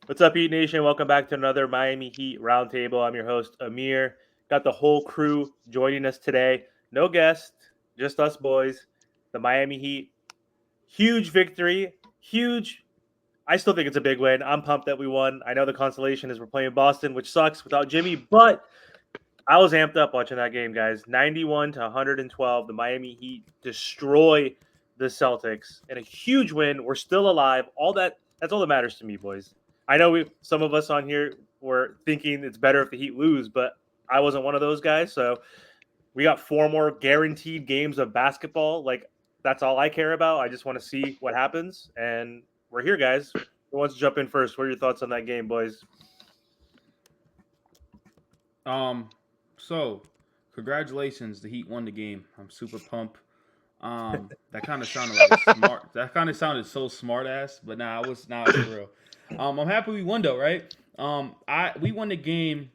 What's up, Heat Nation? Welcome back to another Miami Heat Roundtable. I'm your host, Amir. Got the whole crew joining us today. No guest, just us boys. The Miami Heat. Huge victory. Huge. I still think it's a big win. I'm pumped that we won. I know the consolation is we're playing Boston, which sucks without Jimmy, but I was amped up watching that game, guys. 91 to 112. The Miami Heat destroy the Celtics in a huge win. We're still alive. That's all that matters to me, boys. I know some of us on here were thinking it's better if the Heat lose, but I wasn't one of those guys. So we got four more guaranteed games of basketball. Like that's all I care about. I just want to see what happens, and we're here, guys. Who wants to jump in first? What are your thoughts on that game, boys? Um, so congratulations, the Heat won the game. I'm super pumped. That kind of sounded like a smart. That kind of sounded so smart ass, but nah, I was not for real. I'm happy we won though, right? We won the game.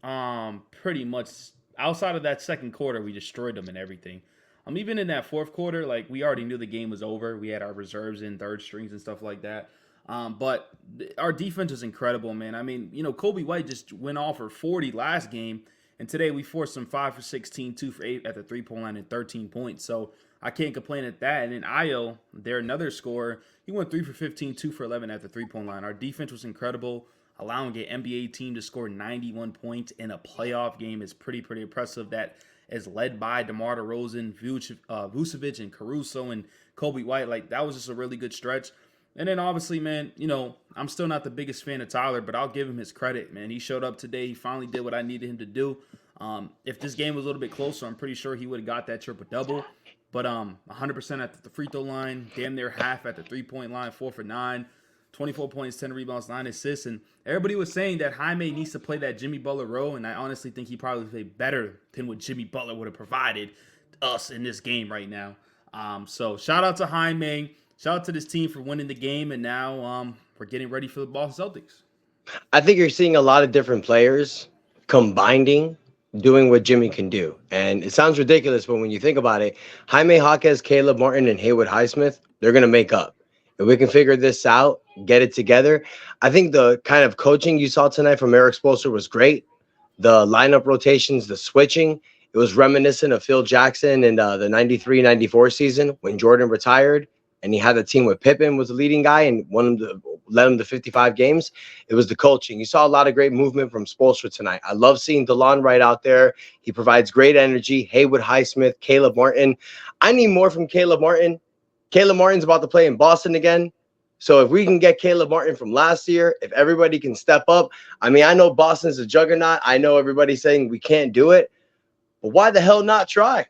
Pretty much outside of that second quarter, we destroyed them and everything. Even in that fourth quarter, like we already knew the game was over. We had our reserves in third strings and stuff like that. But our defense was incredible, man. I mean, Kobe White just went off for 40 last game, and today we forced him 5 for 16, 2 for 8 at the 3 point line, and 13 points. So I can't complain at that. And then Io, they're another scorer. He went 3 for 15, 2 for 11 at the 3 point line. Our defense was incredible. Allowing an NBA team to score 91 points in a playoff game is pretty impressive. That is led by DeMar DeRozan, Vucevic, and Caruso and Kobe White. Like that was just a really good stretch. And then obviously, man, I'm still not the biggest fan of Tyler, but I'll give him his credit, man. He showed up today. He finally did what I needed him to do. If this game was a little bit closer, I'm pretty sure he would have got that triple double. But 100% at the free throw line, damn near half at the 3 point line, 4 for 9, 24 points, 10 rebounds, 9 assists. And everybody was saying that Jaime needs to play that Jimmy Butler role, and I honestly think he probably played better than what Jimmy Butler would have provided us in this game right now. So shout out to Jaime. Shout out to this team for winning the game, and now we're getting ready for the Boston Celtics. I think you're seeing a lot of different players combining, doing what Jimmy can do. And it sounds ridiculous, but when you think about it, Jaime Jaquez, Caleb Martin, and Haywood Highsmith, they're going to make up. If we can figure this out, get it together. I think the kind of coaching you saw tonight from Eric Spoelstra was great. The lineup rotations, the switching, it was reminiscent of Phil Jackson in the 93-94 season when Jordan retired and he had a team with Pippen was the leading guy and led him to 55 games. It was the coaching. You saw a lot of great movement from Spoelstra tonight. I love seeing DeLon Wright out there. He provides great energy. Haywood Highsmith, Caleb Martin. I need more from Caleb Martin. Caleb Martin's about to play in Boston again. So if we can get Caleb Martin from last year, if everybody can step up, I mean, I know Boston's a juggernaut. I know everybody's saying we can't do it, but why the hell not try?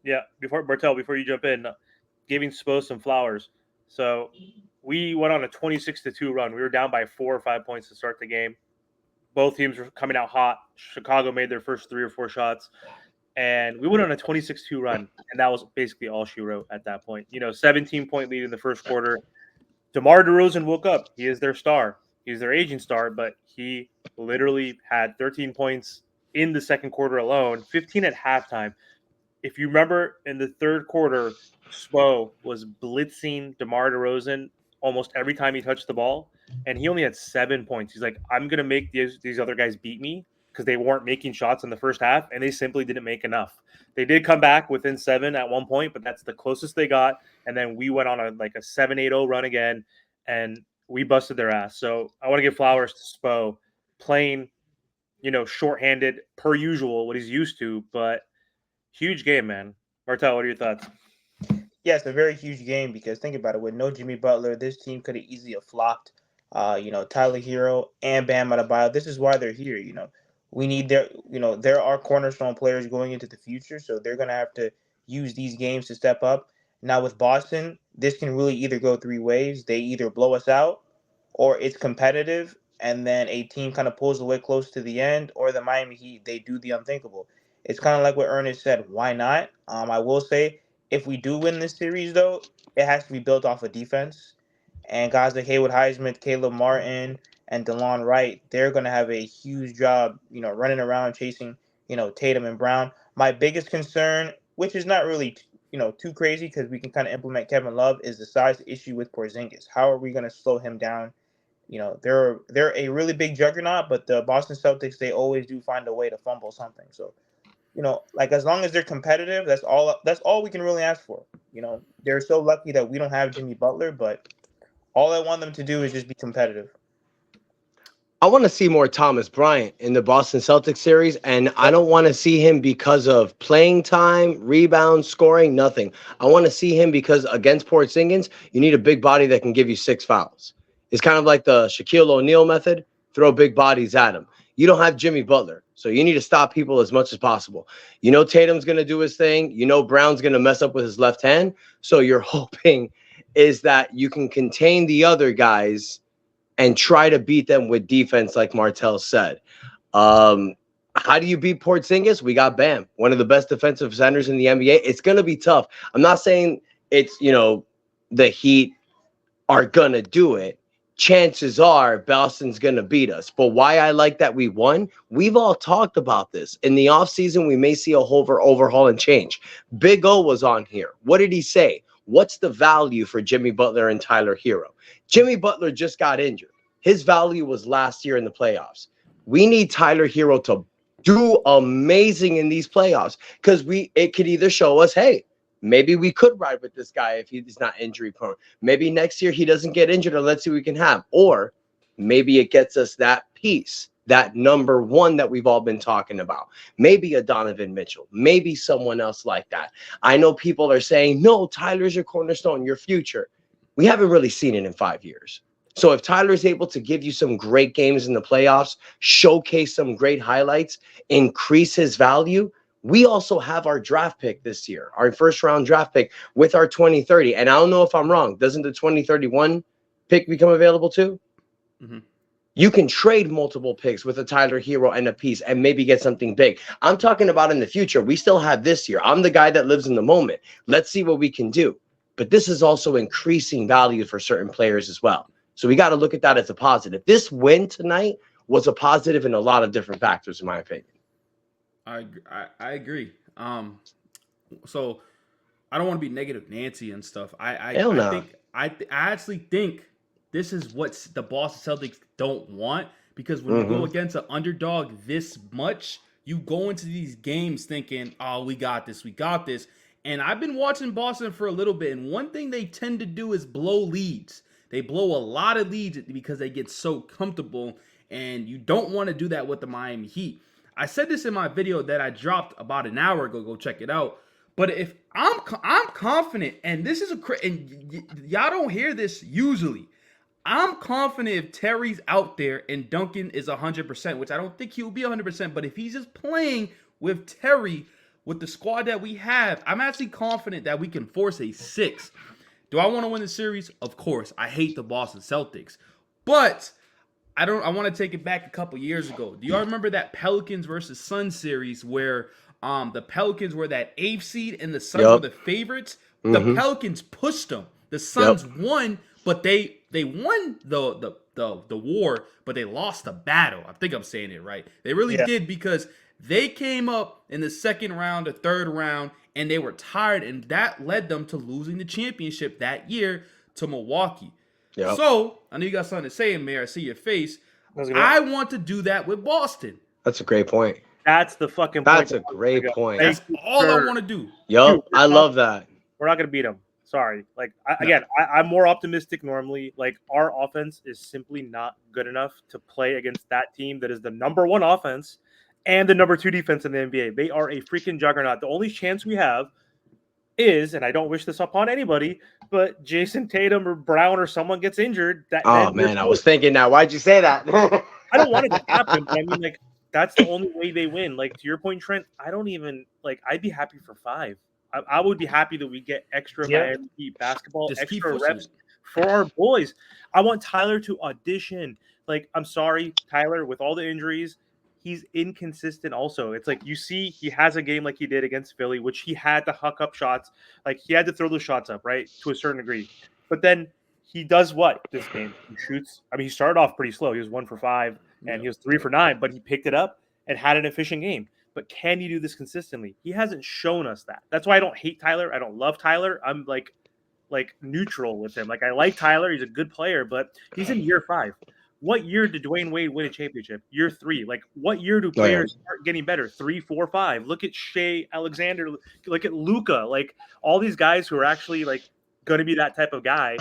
Yeah, before you jump in, giving Spo some flowers. So we went on a 26-2 run. We were down by 4 or 5 points to start the game. Both teams were coming out hot. Chicago made their first 3 or 4 shots, and we went on a 26-2 run, and that was basically all she wrote at that point. 17-point lead in the first quarter. DeMar DeRozan woke up. He is their star. He's their aging star, but he literally had 13 points in the second quarter alone, 15 at halftime. If you remember in the third quarter, Spo was blitzing DeMar DeRozan almost every time he touched the ball, and he only had 7 points. He's like, I'm gonna make these other guys beat me because they weren't making shots in the first half, and they simply didn't make enough. They did come back within 7 at one point, but that's the closest they got. And then we went on a 7-8-0 run again, and we busted their ass. So I want to give flowers to Spo playing, shorthanded per usual, what he's used to, but huge game, man. Martel, what are your thoughts? Yeah, it's a very huge game because think about it. With no Jimmy Butler, this team could have easily have flopped. Tyler Hero and Bam Adebayo. This is why they're here. We need their. There are cornerstone players going into the future, so they're gonna have to use these games to step up. Now with Boston, this can really either go three ways. They either blow us out, or it's competitive, and then a team kind of pulls away close to the end, or the Miami Heat they do the unthinkable. It's kind of like what Ernest said. Why not? I will say if we do win this series, though, it has to be built off of defense. And guys like Haywood Highsmith, Caleb Martin, and DeLon Wright, they're going to have a huge job, running around chasing, Tatum and Brown. My biggest concern, which is not really, too crazy because we can kind of implement Kevin Love, is the size issue with Porzingis. How are we going to slow him down they're a really big juggernaut, but the Boston Celtics, they always do find a way to fumble something. So, like as long as they're competitive, that's all we can really ask for. They're so lucky that we don't have Jimmy Butler, but all I want them to do is just be competitive. I want to see more Thomas Bryant in the Boston Celtics series, and I don't want to see him because of playing time, rebounds, scoring, nothing. I want to see him because against Porzingis, you need a big body that can give you 6 fouls. It's kind of like the Shaquille O'Neal method, throw big bodies at him. You don't have Jimmy Butler, so you need to stop people as much as possible. Tatum's going to do his thing. Brown's going to mess up with his left hand, so you're hoping is that you can contain the other guys and try to beat them with defense, like Martell said. How do you beat Porzingis? We got Bam, one of the best defensive centers in the NBA. It's going to be tough. I'm not saying it's, the Heat are going to do it. Chances are Boston's going to beat us. But why I like that we won, we've all talked about this. In the offseason, we may see a whole overhaul and change. Big O was on here. What did he say? What's the value for Jimmy Butler and Tyler Hero? Jimmy Butler just got injured. His value was last year in the playoffs. We need Tyler Hero to do amazing in these playoffs because it could either show us, hey, maybe we could ride with this guy if he's not injury prone. Maybe next year he doesn't get injured and let's see what we can have. Or maybe it gets us that piece, that number one that we've all been talking about. Maybe a Donovan Mitchell, maybe someone else like that. I know people are saying, no, Tyler's your cornerstone, your future. We haven't really seen it in 5 years. So if Tyler's able to give you some great games in the playoffs, showcase some great highlights, increase his value, we also have our draft pick this year, our first round draft pick with our 2030. And I don't know if I'm wrong. Doesn't the 2031 pick become available too? Mm-hmm. You can trade multiple picks with a Tyler Hero and a piece and maybe get something big. I'm talking about in the future. We still have this year. I'm the guy that lives in the moment. Let's see what we can do. But this is also increasing value for certain players as well. So we got to look at that as a positive. This win tonight was a positive in a lot of different factors, in my opinion. I agree. So I don't want to be negative Nancy and stuff. I actually think this is what the Boston Celtics don't want, because when you go against an underdog this much, you go into these games thinking, oh, we got this. And I've been watching Boston for a little bit, and one thing they tend to do is blow leads. They blow a lot of leads because they get so comfortable, and you don't want to do that with the Miami Heat. I said this in my video that I dropped about an hour ago. Go check it out. But if I'm confident, and this is and y'all don't hear this usually, I'm confident if Terry's out there and Duncan is 100%, which I don't think he'll be 100%, but if he's just playing with Terry, with the squad that we have, I'm actually confident that we can force a 6. Do I want to win the series? Of course. I hate the Boston Celtics. But I want to take it back a couple years ago. Do y'all remember that Pelicans versus Suns series where the Pelicans were that 8th seed and the Suns were the favorites? The Pelicans pushed them. The Suns won, but they won the war, but they lost the battle. I think I'm saying it right. They really did, because they came up in the second round, the third round, and they were tired, and that led them to losing the championship that year to Milwaukee. Yep. So, I know you got something to say, Mayor. I see your face. I want to do that with Boston. That's a great point. That's the fucking point. That's a great point. That's all I want to do. Yup, I love that. We're not going to beat them. Sorry. I'm more optimistic normally. Like, our offense is simply not good enough to play against that team that is the number 1 offense and the number 2 defense in the NBA. They are a freaking juggernaut. The only chance we have is, and I don't wish this upon anybody, but Jason Tatum or Brown or someone gets injured. I was thinking now. Why'd you say that? I don't want it to happen, but I mean, like, that's the only way they win. Like, to your point, Trent, I don't even, like, I'd be happy for 5. I would be happy that we get extra Miami Heat basketball, just extra reps for our boys. I want Tyler to audition. Like, I'm sorry, Tyler, with all the injuries, he's inconsistent also. It's like, you see, he has a game like he did against Philly, which he had to huck up shots. Like, he had to throw those shots up, right, to a certain degree. But then he does what this game? He shoots. I mean, he started off pretty slow. He was 1 for 5, and he was 3 for 9, but he picked it up and had an efficient game. But can you do this consistently? He hasn't shown us that. That's why I don't hate Tyler. I don't love Tyler. I'm like neutral with him. Like, I like Tyler. He's a good player, but he's in year 5. what year did Dwayne Wade win a championship? Year 3. Like, what year do Oh, yeah. players start getting better? 3, 4, 5. Look at Shea Alexander. Look at Luca. Like, all these guys who are actually like going to be that type of guy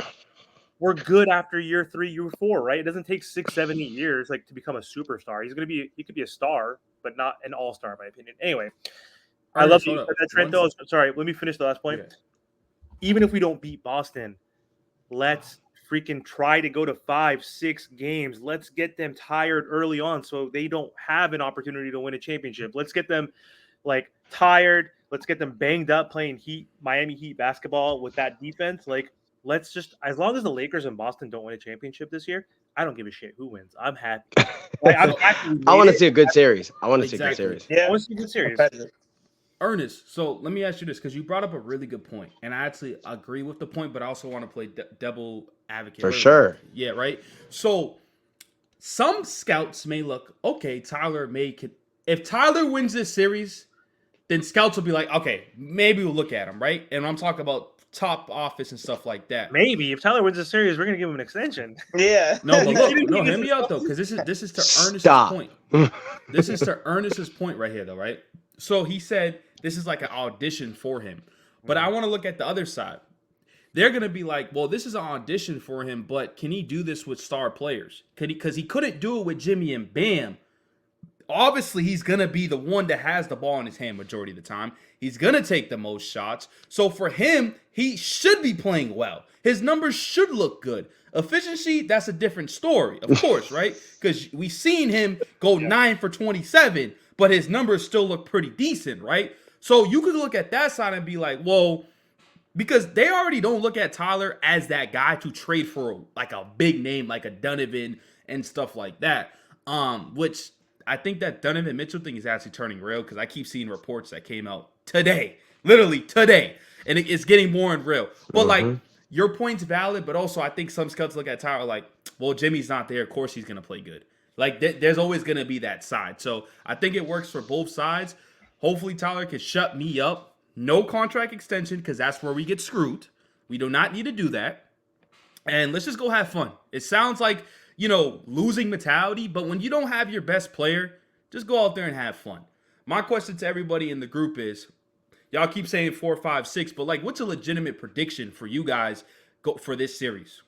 were good after year 3, year 4, right? It doesn't take 6, 7, 8 years like to become a superstar. He could be a star, but not an all-star, in my opinion. Anyway, I love Hold you up. said that, Trent. Though, sorry, let me finish the last point. Yeah. Even if we don't beat Boston, let's freaking try to go to 5, 6 games. Let's get them tired early on so they don't have an opportunity to win a championship. Let's get them like tired. Let's get them banged up playing Miami Heat basketball with that defense. Like, let's just, as long as the Lakers and Boston don't win a championship this year, I don't give a shit who wins. I'm happy. Like, I'm happy we I want made to it. see a good series. I want to see a good Exactly. series. I Yeah, want to see a good series. competitive. Ernest, so let me ask you this because you brought up a really good point, and I actually agree with the point, but I also want to play devil advocate. For sure. Yeah, right. So some scouts may look okay. If Tyler wins this series, then scouts will be like, okay, maybe we'll look at him, right? And I'm talking about top office and stuff like that. Maybe if Tyler wins the series, we're gonna give him an extension. Yeah. No, but You look, didn't no, think hear this me is out though, fun? because this is to Ernest's Stop. point. This is to Ernest's point right here, though, right? So he said this is like an audition for him, but I want to look at the other side. They're gonna be like, well, this is an audition for him, but can he do this with star players? Because he couldn't do it with Jimmy and Bam. Obviously, he's gonna be the one that has the ball in his hand majority of the time. He's gonna take the most shots. So for him, he should be playing well. His numbers should look good. Efficiency, that's a different story, of course, right? Because we seen him go 9 for 27, but his numbers still look pretty decent, right? So you could look at that side and be like, whoa, because they already don't look at Tyler as that guy to trade for like a big name like a Donovan and stuff like that. Which I think that Donovan Mitchell thing is actually turning real because I keep seeing reports that came out today, literally today, and it's getting more and real. But like your point's valid, but also I think some scouts look at Tyler like, well, Jimmy's not there, of course he's gonna play good. Like there's always gonna be that side. So I think it works for both sides. Hopefully Tyler can shut me up. No contract extension because that's where we get screwed. We do not need to do that. And let's just go have fun. It sounds like, losing mentality, but when you don't have your best player, just go out there and have fun. My question to everybody in the group is, y'all keep saying 4, 5, 6, but like, what's a legitimate prediction for you guys for this series?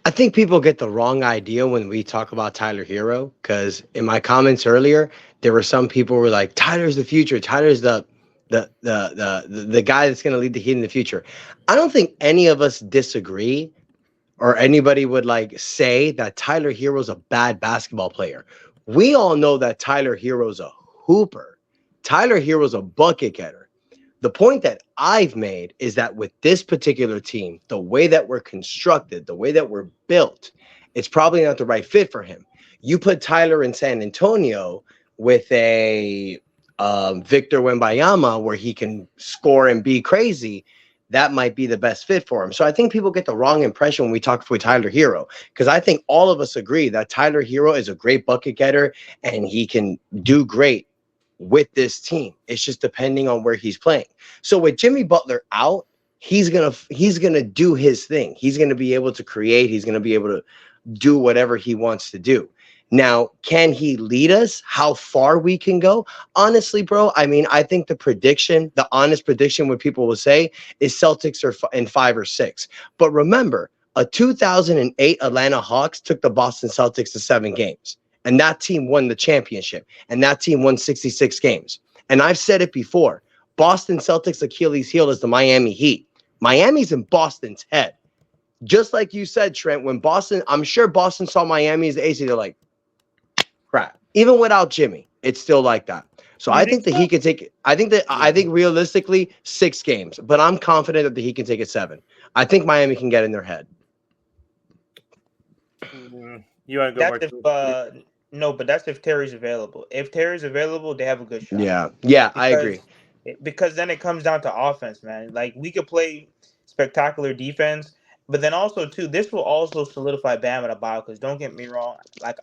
I think people get the wrong idea when we talk about Tyler Hero, because in my comments earlier, there were some people who were like, Tyler's the future. Tyler's the guy that's going to lead the Heat in the future. I don't think any of us disagree or anybody would like say that Tyler Hero's a bad basketball player. We all know that Tyler Hero's a hooper. Tyler Hero's a bucket getter. The point that I've made is that with this particular team, the way that we're constructed, the way that we're built, it's probably not the right fit for him. You put Tyler in San Antonio with a Victor Wembanyama where he can score and be crazy, that might be the best fit for him. So I think people get the wrong impression when we talk with Tyler Hero, because I think all of us agree that Tyler Hero is a great bucket getter and he can do great with this team. It's just depending on where he's playing. So with Jimmy Butler out, he's gonna do his thing. He's gonna be able to create. He's gonna be able to do whatever he wants to do. Now, can he lead us? How far we can go? Honestly, bro, I mean, I think the honest prediction, what people will say, is Celtics are in 5 or 6. But remember, a 2008 Atlanta Hawks took the Boston Celtics to 7 games. And that team won the championship. And that team won 66 games. And I've said it before. Boston Celtics' Achilles heel is the Miami Heat. Miami's in Boston's head. Just like you said, Trent, when I'm sure Boston saw Miami as the AC, they're like, crap. Even without Jimmy, it's still like that. So I think that he can take it. I think realistically 6 games, but I'm confident that he can take it 7. I think Miami can get in their head. You want to go That's no, but that's if Terry's available. If Terry's available, they have a good shot. Yeah, I agree. Because then it comes down to offense, man. Like we could play spectacular defense, but then also too, this will also solidify Bam Adebayo. Because don't get me wrong, like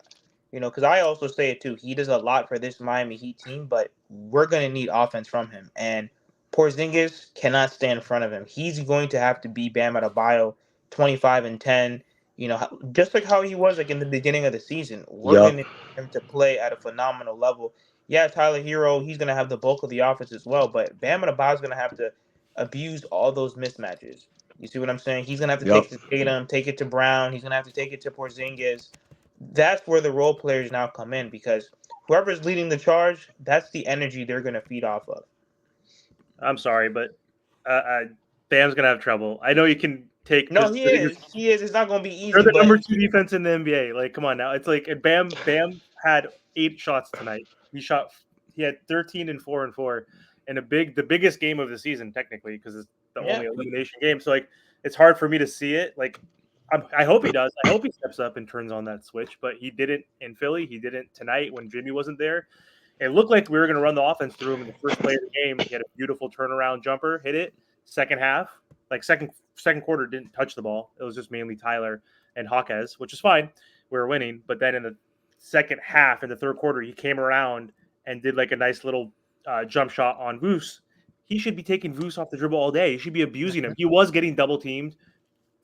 because I also say it too. He does a lot for this Miami Heat team, but we're gonna need offense from him, and Porzingis cannot stay in front of him. He's going to have to be Bam Adebayo, 25 and 10. Just like how he was like in the beginning of the season. We're Yup. going to need him to play at a phenomenal level. Yeah, Tyler Hero, he's going to have the bulk of the offense as well, but Bam Adebayo is going to have to abuse all those mismatches. You see what I'm saying? He's going to have to take Yup. it to Tatum, take it to Brown. He's going to have to take it to Porzingis. That's where the role players now come in because whoever's leading the charge, that's the energy they're going to feed off of. I'm sorry, but Bam's gonna have trouble. I know you can take. No, he is. He is. It's not going to be easy. They're the but number 2 defense in the NBA. Like, come on now. It's like Bam had 8 shots tonight. He had 13 and 4 and 4 in the biggest game of the season technically because it's the only elimination game. So like, it's hard for me to see it. Like, I hope he does. I hope he steps up and turns on that switch. But he didn't in Philly. He didn't tonight when Jimmy wasn't there. It looked like we were going to run the offense through him in the first play of the game. He had a beautiful turnaround jumper, hit it. Second half, like second quarter, didn't touch the ball. It was just mainly Tyler and Hawkes, which is fine. We were winning. But then in the second half, in the third quarter, he came around and did like a nice little jump shot on Vus. He should be taking Vus off the dribble all day. He should be abusing him. He was getting double teamed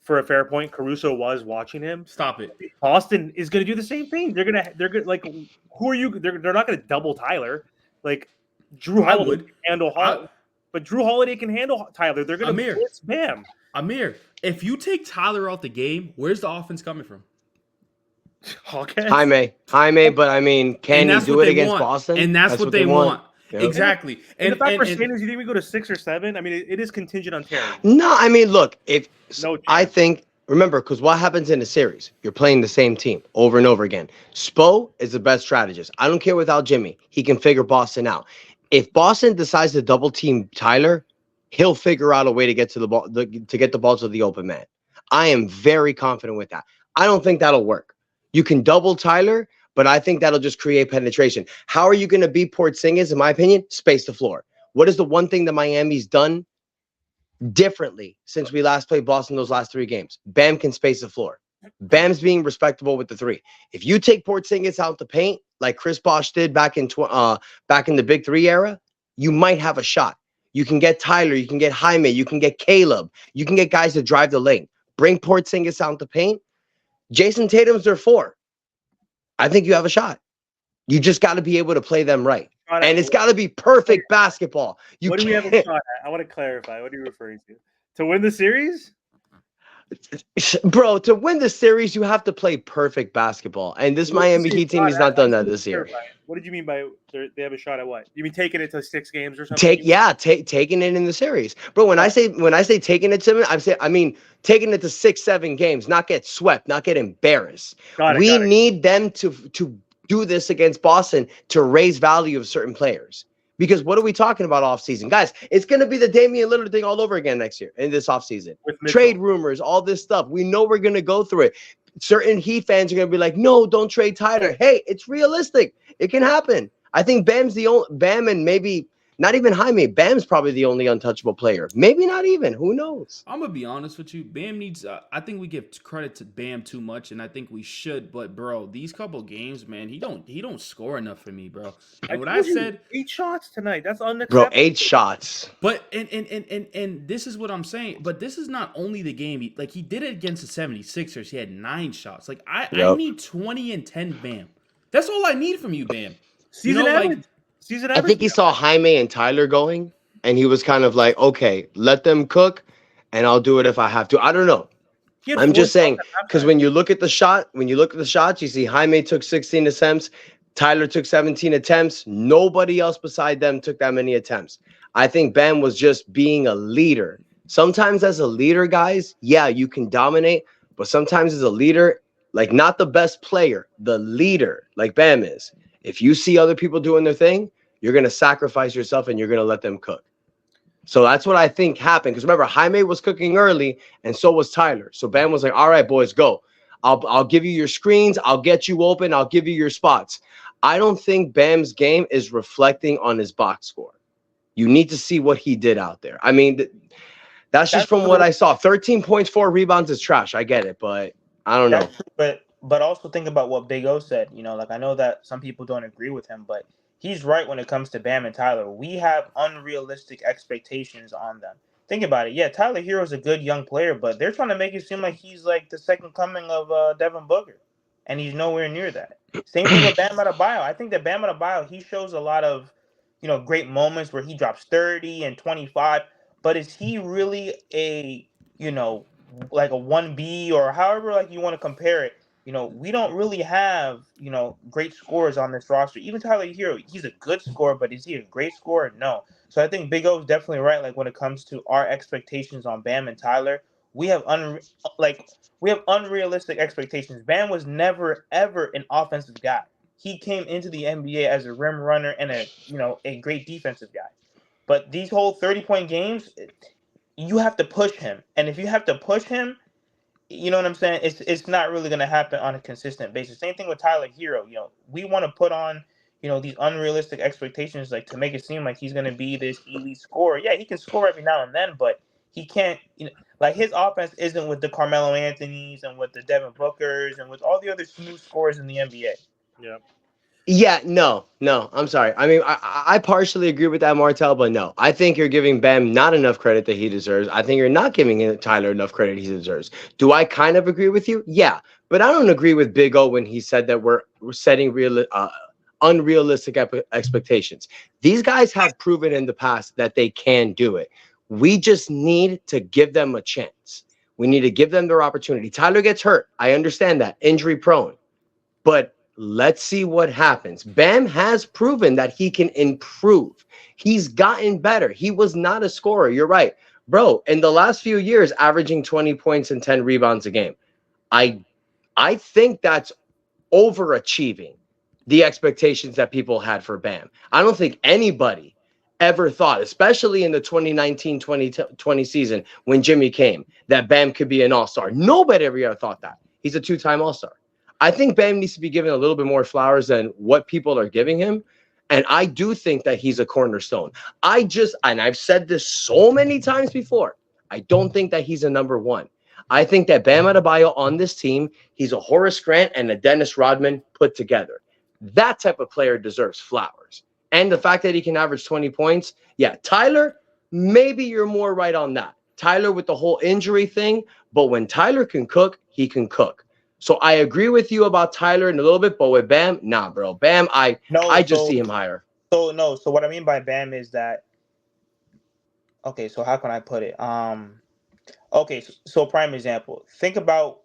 for a fair point. Caruso was watching him. Stop it. Boston is going to do the same thing. They're gonna like, who are you? They're not going to double Tyler. Like Drew Holiday can handle Holiday, but Drew Holiday can handle Tyler. They're going to blitz Bam. Amir, if you take Tyler out the game, where's the offense coming from? Hawkins. Jaime, but I mean, can he do it against Boston? And that's what they want. Yep. Exactly. And the fact we're saying is, you think we go to 6 or 7? I mean, it is contingent on Terry. No, I mean, look, No I think, remember, because what happens in a series? You're playing the same team over and over again. Spo is the best strategist. I don't care without Jimmy. He can figure Boston out. If Boston decides to double team Tyler, he'll figure out a way to get to the ball, to get the ball to the open man. I am very confident with that. I don't think that'll work. You can double Tyler, but I think that'll just create penetration. How are you going to beat Porzingis? In my opinion, space the floor. What is the one thing that Miami's done differently since we last played Boston those last 3 games? Bam can space the floor. Bam's being respectable with the 3. If you take Porzingis out the paint like Chris Bosh did back in the Big 3 era, you might have a shot. You can get Tyler, you can get Jaime, you can get Caleb, you can get guys to drive the lane. Bring Porzingis out the paint. Jason Tatum's their 4. I think you have a shot. You just got to be able to play them right. And it's got to be perfect basketball. What do we have a shot at? I want to clarify. What are you referring to? To win the series? Bro, to win the series, you have to play perfect basketball. And this Miami Heat team has not done that this year. What did you mean by they have a shot at what? You mean taking it to 6 games or something? Taking it in the series. Bro, when I say taking it to them, I mean taking it to 6-7 games, not get swept, not get embarrassed. We need them to do this against Boston to raise value of certain players. Because what are we talking about offseason? Guys, it's going to be the Damian Lillard thing all over again next year in this offseason. Trade rumors, all this stuff. We know we're going to go through it. Certain Heat fans are going to be like, no, don't trade Tyler. Hey, it's realistic. It can happen. I think Bam and maybe not even Jaime. Bam's probably the only untouchable player. Maybe not even. Who knows? I'm going to be honest with you. Bam needs I think we give credit to Bam too much, and I think we should. But, bro, these couple games, man, he don't score enough for me, bro. And what I said, 8 shots tonight. That's unacceptable. Bro, 8 shots. But and this is what I'm saying. But this is not only the game. He did it against the 76ers. He had 9 shots. I need 20 and 10 Bam. That's all I need from you, Bam. Season average. I think he saw Jaime and Tyler going, and he was kind of like, okay, let them cook, and I'll do it if I have to. I don't know. I'm just saying, because when you look at the shots, you see Jaime took 16 attempts, Tyler took 17 attempts. Nobody else beside them took that many attempts. I think Bam was just being a leader. Sometimes as a leader, guys, yeah, you can dominate, but sometimes as a leader, like not the best player, the leader, like Bam is. If you see other people doing their thing, you're going to sacrifice yourself and you're going to let them cook. So that's what I think happened. Because remember, Jaime was cooking early and so was Tyler. So Bam was like, all right, boys, go. I'll give you your screens. I'll get you open. I'll give you your spots. I don't think Bam's game is reflecting on his box score. You need to see what he did out there. I mean, that's just from what I saw. 13 points, 4 rebounds is trash. I get it, but I don't know. But also think about what Big O said. I know that some people don't agree with him, but he's right when it comes to Bam and Tyler. We have unrealistic expectations on them. think about it. Yeah, Tyler Hero's a good young player, but they're trying to make it seem like he's like the second coming of Devin Booker, and he's nowhere near that. Same thing with Bam Adebayo. I think that Bam Adebayo, he shows a lot of, great moments where he drops 30 and 25, but is he really a, like a 1B or however like you want to compare it? We don't really have, great scorers on this roster. Even Tyler Hero, he's a good scorer, but is he a great scorer? No. So I think Big O is definitely right. Like when it comes to our expectations on Bam and Tyler, we have unrealistic expectations. Bam was never ever an offensive guy. He came into the NBA as a rim runner and a great defensive guy. But these whole 30-point games, you have to push him, and if you have to push him, you know what I'm saying? It's not really going to happen on a consistent basis. Same thing with Tyler Hero. We want to put on, these unrealistic expectations, like to make it seem like he's going to be this elite scorer. Yeah, he can score every now and then, but he can't, like his offense isn't with the Carmelo Anthonys and with the Devin Bookers and with all the other smooth scorers in the NBA. Yeah. Yeah, no, I'm sorry. I mean, I partially agree with that, Martel, but no. I think you're giving Bam not enough credit that he deserves. I think you're not giving Tyler enough credit he deserves. Do I kind of agree with you? Yeah, but I don't agree with Big O when he said that we're setting unrealistic expectations. These guys have proven in the past that they can do it. We just need to give them a chance. We need to give them their opportunity. Tyler gets hurt. I understand that. Injury prone. But let's see what happens. Bam has proven that he can improve. He's gotten better. He was not a scorer. You're right. Bro, in the last few years, averaging 20 points and 10 rebounds a game. I think that's overachieving the expectations that people had for Bam. I don't think anybody ever thought, especially in the 2019-2020 season when Jimmy came, that Bam could be an all-star. Nobody ever thought that. He's a two-time all-star. I think Bam needs to be given a little bit more flowers than what people are giving him. And I do think that he's a cornerstone. And I've said this so many times before, I don't think that he's a number one. I think that Bam Adebayo on this team, he's a Horace Grant and a Dennis Rodman put together. That type of player deserves flowers. And the fact that he can average 20 points, yeah, Tyler, maybe you're more right on that. Tyler with the whole injury thing, but when Tyler can cook, he can cook. So I agree with you about Tyler in a little bit, but with Bam, nah, bro. Bam, I just see him higher. So what I mean by Bam is that, okay, so how can I put it? Okay, so prime example. Think about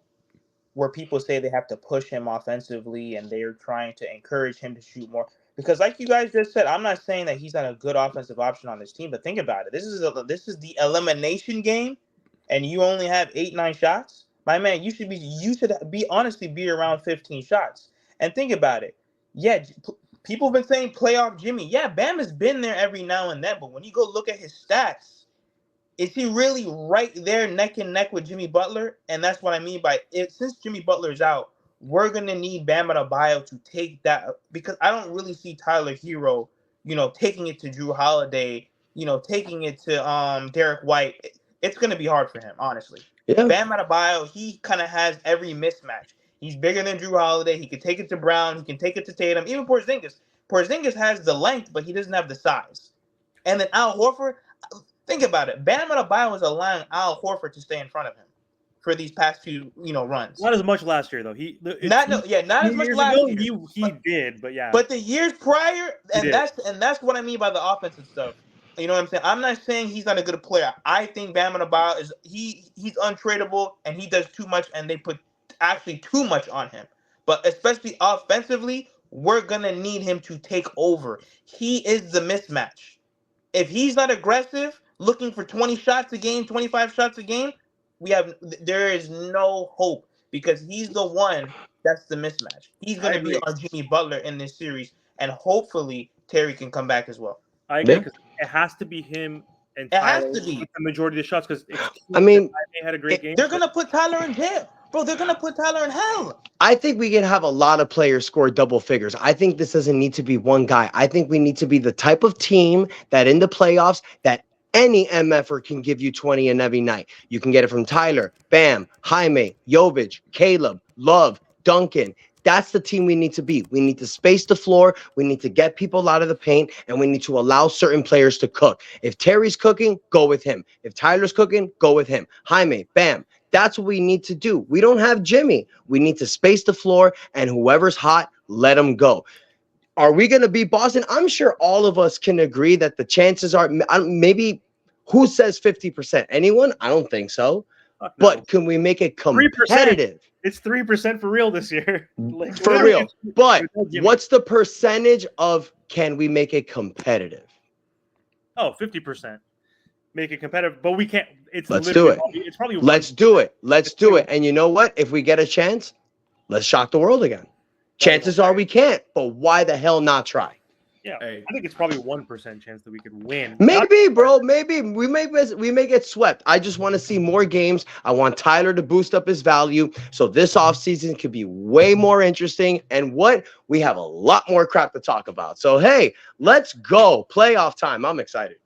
where people say they have to push him offensively and they're trying to encourage him to shoot more. Because like you guys just said, I'm not saying that he's not a good offensive option on this team, but think about it. This is the elimination game, and you only have 8-9 shots. My man, you should honestly be around 15 shots. And think about it. Yeah, people have been saying playoff Jimmy. Yeah, Bam has been there every now and then, but when you go look at his stats, is he really right there neck and neck with Jimmy Butler? And that's what I mean by it. Since Jimmy Butler's out, we're going to need Bam Adebayo to take that, because I don't really see Tyler Hero, taking it to Drew Holiday, taking it to Derek White. It's going to be hard for him, honestly. Yeah. Bam Adebayo, he kind of has every mismatch. He's bigger than Drew Holiday. He can take it to Brown. He can take it to Tatum. Even Porzingis. Porzingis has the length, but he doesn't have the size. And then Al Horford, think about it. Bam Adebayo is allowing Al Horford to stay in front of him for these past few, runs. Not as much last year though. Not as much last year. He did, but yeah. But the years prior, that's what I mean by the offensive stuff. You know what I'm saying? I'm not saying he's not a good player. I think Bam Adebayo he's untradeable and he does too much, and they put actually too much on him. But especially offensively, we're gonna need him to take over. He is the mismatch. If he's not aggressive, looking for 20 shots a game, 25 shots a game, there is no hope, because he's the one that's the mismatch. He's gonna be our Jimmy Butler in this series, and hopefully Terry can come back as well. I agree, because it has to be him and Tyler with the majority of the shots, because they had a great game. They're going to put Tyler in jail. Bro, they're going to put Tyler in hell. I think we can have a lot of players score double figures. I think this doesn't need to be one guy. I think we need to be the type of team that in the playoffs that any MFer can give you 20 in every night. You can get it from Tyler, Bam, Jaime, Jovic, Caleb, Love, Duncan. That's the team we need to be. We need to space the floor. We need to get people out of the paint, and we need to allow certain players to cook. If Terry's cooking, go with him. If Tyler's cooking, go with him. Jaime, bam. That's what we need to do. We don't have Jimmy. We need to space the floor, and whoever's hot, let them go. Are we going to beat Boston? I'm sure all of us can agree that the chances are maybe who says 50%? Anyone? I don't think so. Fuck no. But can we make it 3%. competitive? It's 3% for real this year. Like, For whatever real. it is, But without Jimmy. what's the percentage of can we make it competitive? Oh, 50%. Make it competitive, but we can't. It's Let's literally do it. probably- It's probably Let's do it. Let's do it. And you know what? If we get a chance, let's shock the world again. Chances are we can't, but why the hell not try? Yeah, Hey. I think it's probably 1% chance that we could win. Maybe, bro. Maybe we may get swept. I just want to see more games. I want Tyler to boost up his value so this offseason could be way more interesting. And what? We have a lot more crap to talk about. So hey, let's go. Playoff time. I'm excited.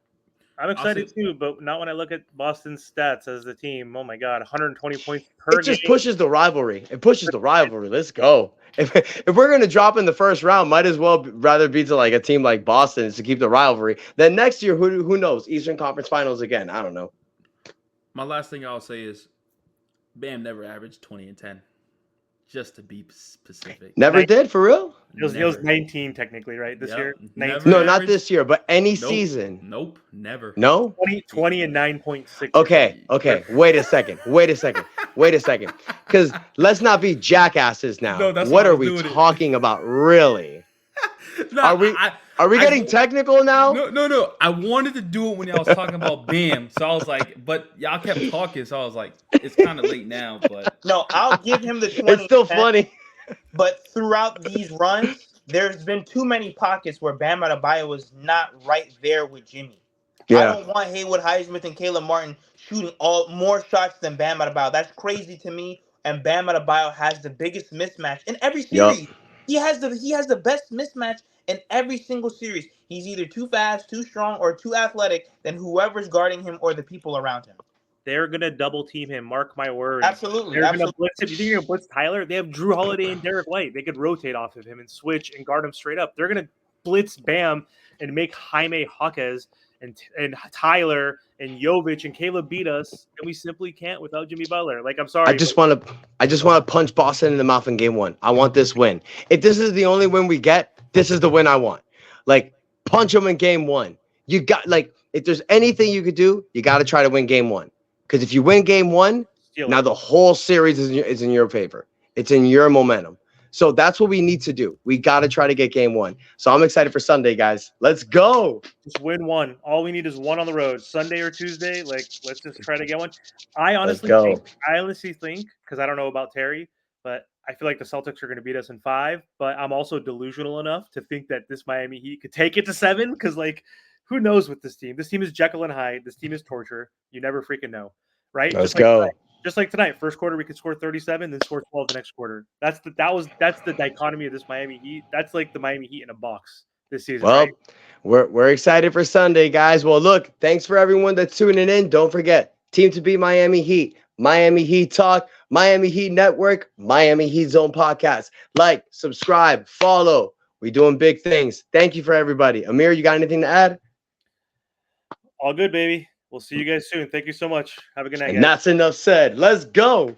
I'm excited too, but not when I look at Boston's stats as the team. Oh my God, 120 points per It just game. pushes the rivalry. It pushes the rivalry. Let's go. If we're gonna drop in the first round, might as well rather be to like a team like Boston to keep the rivalry. Then next year, who knows? Eastern Conference Finals again. I don't know. My last thing I'll say is Bam never averaged 20 and 10. Just to be specific. Never Like- did for real. It was Never. 19 technically, right? This Yep, year, never. 19, No, not average? this year, but any Nope. season. Nope, never. No. 20 and 9.6. Okay. Wait a second. Because let's not be jackasses now. No, that's what why I are was we doing it. talking about, really? No, Are we- Are we I- getting technical now? No. I wanted to do it when y'all was talking about Bam, so I was like, but y'all kept talking, so I was like, it's kind of late now, but No, I'll give him the 20. It's still funny. But throughout these runs, there's been too many pockets where Bam Adebayo was not right there with Jimmy. I Yeah. don't want Haywood Highsmith and Caleb Martin shooting more shots than Bam Adebayo. That's crazy to me. And Bam Adebayo has the biggest mismatch in every Yup. series. He has the best mismatch in every single series. He's either too fast, too strong, or too athletic than whoever's guarding him or the people around him. They're gonna double team him. Mark my words. Absolutely. They're absolutely. gonna blitz him. You think you're gonna blitz Tyler? They have Drew Holiday and Derek White. They could rotate off of him and switch and guard him straight up. They're gonna blitz Bam and make Jaime Jaquez and Tyler and Jovic and Caleb beat us, and we simply can't without Jimmy Butler. Like, I'm sorry. I just want to punch Boston in the mouth in game one. I want this win. If this is the only win we get, this is the win I want. Like, punch them in game one. You got, like, if there's anything you could do, you got to try to win game one. Because if you win game one, Steal now it. the whole series is in your favor. It's in your momentum. So that's what we need to do. We got to try to get game one. So I'm excited for Sunday, guys. Let's go. Just win one. All we need is one on the road, Sunday or Tuesday. Like, let's just try to get one. I honestly go. think, because I don't know about Terry, but I feel like the Celtics are going to beat us in 5. But I'm also delusional enough to think that this Miami Heat could take it to 7. Because, like, who knows with this team? This team is Jekyll and Hyde. This team is torture. You never freaking know, right? Let's Just like go. tonight. Just like tonight, first quarter we could score 37, then score 12 the next quarter. That's the dichotomy of this Miami Heat. That's like the Miami Heat in a box this season. Well, right? we're excited for Sunday, guys. Well, look, thanks for everyone that's tuning in. Don't forget, Team to Beat Miami Heat, Miami Heat Talk, Miami Heat Network, Miami Heat Zone Podcast. Like, subscribe, follow. We're doing big things. Thank you for everybody. Amir, you got anything to add? All good, baby. We'll see you guys soon. Thank you so much. Have a good night, guys. And that's enough said. Let's go.